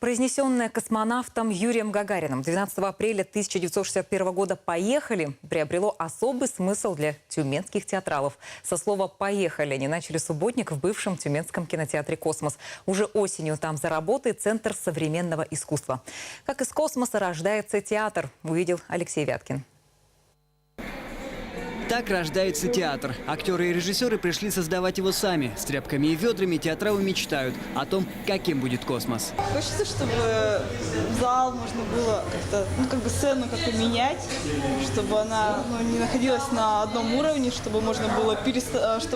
Произнесенное космонавтом Юрием Гагарином 12 апреля 1961 года «Поехали» приобрело особый смысл для тюменских театралов. Со слова «поехали» они начали субботник в бывшем Тюменском кинотеатре «Космос». Уже осенью там заработает Центр современного искусства. Как из космоса рождается театр, увидел Алексей Вяткин. Так рождается театр. Актеры и режиссеры пришли создавать его сами. С тряпками и ведрами театралы мечтают о том, каким будет космос. Хочется, чтобы зал можно было как-то, сцену как-то менять, чтобы она не находилась на одном уровне, чтобы можно было переставлять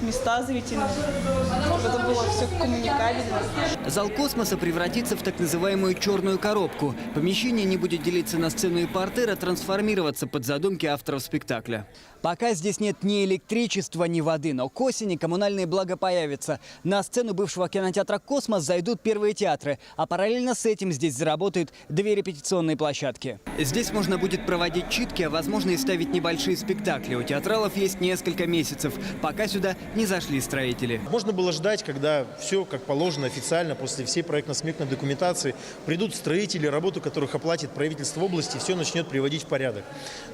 места зрительные, чтобы это было все коммуникабельно. Зал космоса превратится в так называемую черную коробку. Помещение не будет делиться на сцену и партер, а трансформироваться под задумки авторов спектакля. Пока здесь нет ни электричества, ни воды, но к осени коммунальные блага появятся. На сцену бывшего кинотеатра «Космос» зайдут первые театры, а параллельно с этим здесь заработают 2 репетиционные площадки. Здесь можно будет проводить читки, а возможно и ставить небольшие спектакли. У театралов есть несколько месяцев, пока сюда не зашли строители. Можно было ждать, когда все как положено официально, после всей проектно-сметной документации, придут строители, работу которых оплатит правительство области, все начнет приводить в порядок.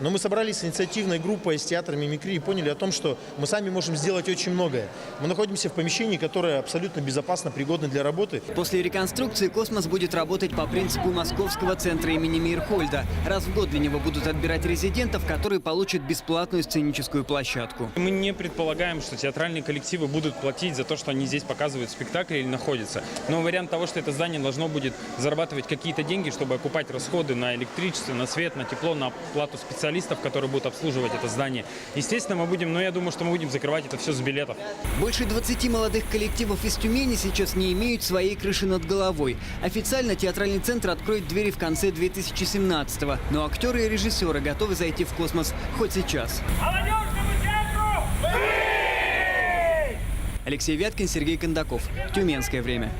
Но мы собрались с инициативной группой из театра «Мимикри» и поняли о том, что мы сами можем сделать очень многое. Мы находимся в помещении, которое абсолютно безопасно, пригодно для работы. После реконструкции «Космос» будет работать по принципу Московского центра имени Мейерхольда. Раз в год для него будут отбирать резидентов, которые получат бесплатную сценическую площадку. Мы не предполагаем, что театральные коллективы будут платить за то, что они здесь показывают спектакли или находятся. Но вариант того, что это здание должно будет зарабатывать какие-то деньги, чтобы окупать расходы на электричество, на свет, на тепло, на оплату специалистов, которые будут обслуживать это здание. Естественно, мы будем, я думаю, что мы будем закрывать это все с билетов. Больше 20 молодых коллективов из Тюмени сейчас не имеют своей крыши над головой. Официально театральный центр откроет двери в конце 2017-го. Но актеры и режиссеры готовы зайти в космос хоть сейчас. Алексей Вяткин, Сергей Кондаков. Тюменское время.